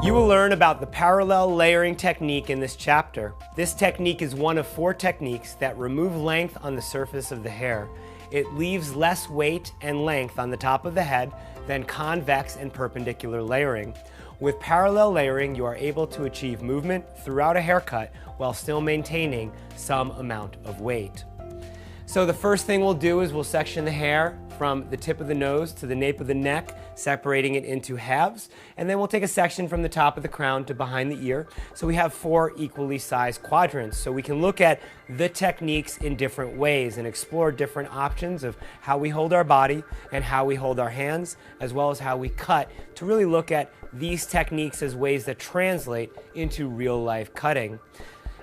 You will learn about the parallel layering technique in this chapter. This technique is one of 4 techniques that remove length on the surface of the hair. It leaves less weight and length on the top of the head than convex and perpendicular layering. With parallel layering, you are able to achieve movement throughout a haircut while still maintaining some amount of weight. So the first thing we'll do is we'll section the hair from the tip of the nose to the nape of the neck, separating it into halves, and then we'll take a section from the top of the crown to behind the ear. So we have 4 equally sized quadrants. So we can look at the techniques in different ways and explore different options of how we hold our body and how we hold our hands, as well as how we cut, to really look at these techniques as ways that translate into real life cutting.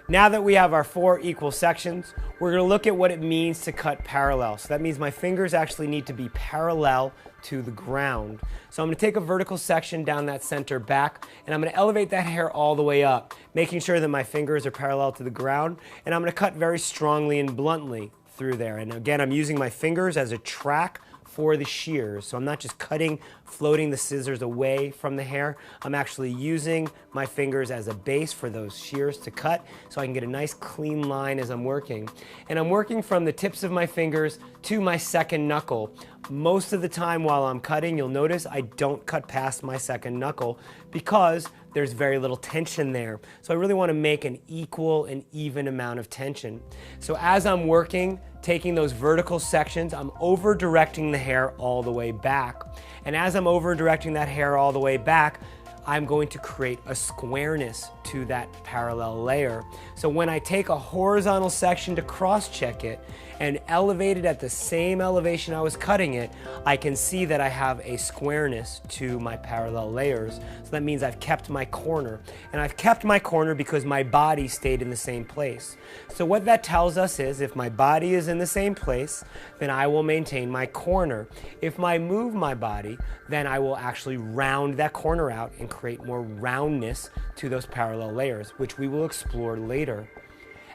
Now that we have our 4 equal sections, we're going to look at what it means to cut parallel. So that means my fingers actually need to be parallel to the ground. So I'm going to take a vertical section down that center back, and I'm going to elevate that hair all the way up, making sure that my fingers are parallel to the ground, and I'm going to cut very strongly and bluntly through there. And again, I'm using my fingers as a track for the shears. So I'm not just cutting, floating the scissors away from the hair. I'm actually using my fingers as a base for those shears to cut so I can get a nice clean line as I'm working. And I'm working from the tips of my fingers to my second knuckle. Most of the time while I'm cutting, you'll notice I don't cut past my second knuckle because there's very little tension there. So I really want to make an equal and even amount of tension. So as I'm working, taking those vertical sections, I'm over directing the hair all the way back. And as I'm over directing that hair all the way back, I'm going to create a squareness to that parallel layer. So when I take a horizontal section to cross-check it and elevate it at the same elevation I was cutting it, I can see that I have a squareness to my parallel layers. So that means I've kept my corner. And I've kept my corner because my body stayed in the same place. So what that tells us is if my body is in the same place, then I will maintain my corner. If I move my body, then I will actually round that corner out and create more roundness to those parallel layers, which we will explore later.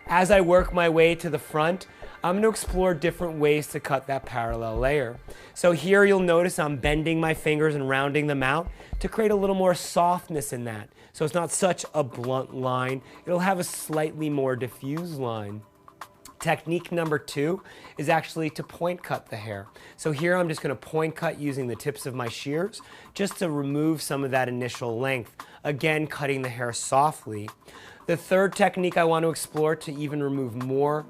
As I work my way to the front, I'm going to explore different ways to cut that parallel layer. So here you'll notice I'm bending my fingers and rounding them out to create a little more softness in that. So it's not such a blunt line. It'll have a slightly more diffuse line. Technique number 2 is actually to point cut the hair. So here I'm just going to point cut using the tips of my shears just to remove some of that initial length. Again, cutting the hair softly. The third technique I want to explore to even remove more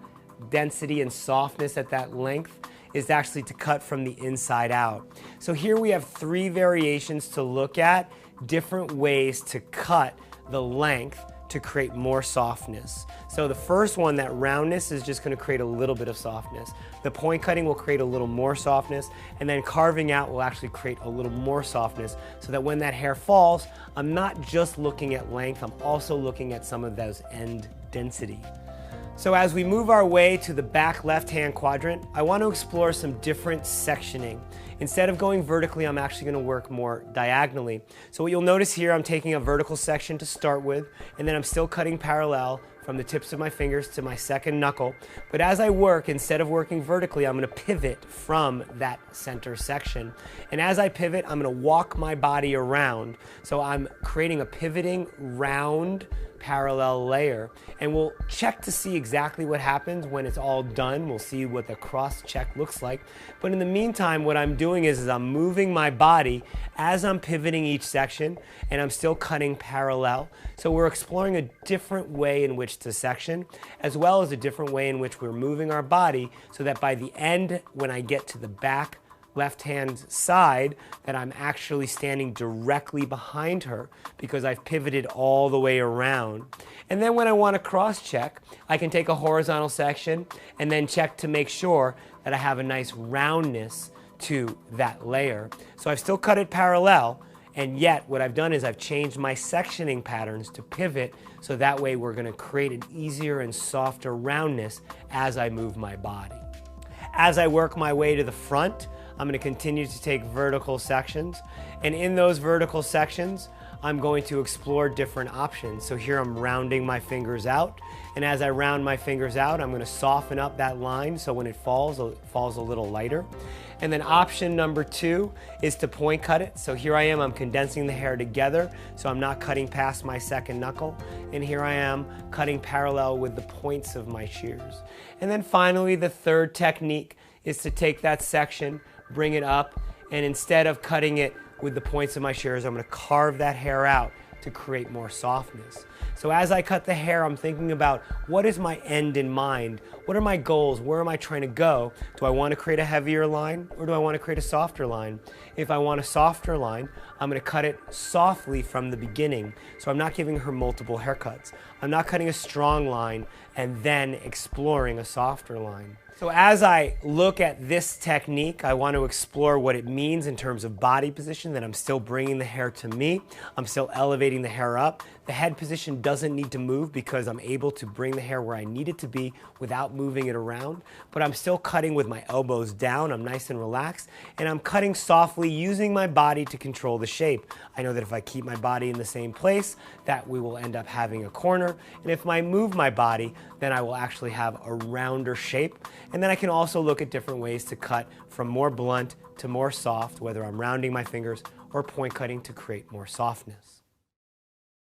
density and softness at that length is actually to cut from the inside out. So here we have 3 variations to look at, different ways to cut the length to create more softness. So the first one, that roundness, is just going to create a little bit of softness. The point cutting will create a little more softness, and then carving out will actually create a little more softness so that when that hair falls, I'm not just looking at length, I'm also looking at some of those end density. So as we move our way to the back left-hand quadrant, I want to explore some different sectioning. Instead of going vertically, I'm actually going to work more diagonally. So what you'll notice here, I'm taking a vertical section to start with, and then I'm still cutting parallel from the tips of my fingers to my second knuckle. But as I work, instead of working vertically, I'm going to pivot from that center section. And as I pivot, I'm going to walk my body around. So I'm creating a pivoting round parallel layer, and we'll check to see exactly what happens when it's all done. We'll see what the cross check looks like. But in the meantime, what I'm doing is I'm moving my body as I'm pivoting each section, and I'm still cutting parallel. So we're exploring a different way in which to section, as well as a different way in which we're moving our body, so that by the end, when I get to the back left-hand side, that I'm actually standing directly behind her because I've pivoted all the way around. And then when I want to cross-check, I can take a horizontal section and then check to make sure that I have a nice roundness to that layer. So I've still cut it parallel, and yet what I've done is I've changed my sectioning patterns to pivot, so that way we're going to create an easier and softer roundness as I move my body. As I work my way to the front, I'm going to continue to take vertical sections, and in those vertical sections, I'm going to explore different options. So here I'm rounding my fingers out, and as I round my fingers out, I'm going to soften up that line so when it falls a little lighter. And then option number 2 is to point cut it. So here I am, I'm condensing the hair together, so I'm not cutting past my second knuckle. And here I am cutting parallel with the points of my shears. And then finally, the third technique is to take that section, bring it up, and instead of cutting it with the points of my shears, I'm going to carve that hair out to create more softness. So as I cut the hair, I'm thinking about what is my end in mind? What are my goals? Where am I trying to go? Do I want to create a heavier line or do I want to create a softer line? If I want a softer line, I'm going to cut it softly from the beginning. So I'm not giving her multiple haircuts. I'm not cutting a strong line and then exploring a softer line. So as I look at this technique, I want to explore what it means in terms of body position, that I'm still bringing the hair to me. I'm still elevating the hair up. The head position doesn't need to move because I'm able to bring the hair where I need it to be without moving it around. But I'm still cutting with my elbows down. I'm nice and relaxed. And I'm cutting softly using my body to control the shape. I know that if I keep my body in the same place, that we will end up having a corner. And if I move my body, then I will actually have a rounder shape. And then I can also look at different ways to cut from more blunt to more soft, whether I'm rounding my fingers or point cutting to create more softness.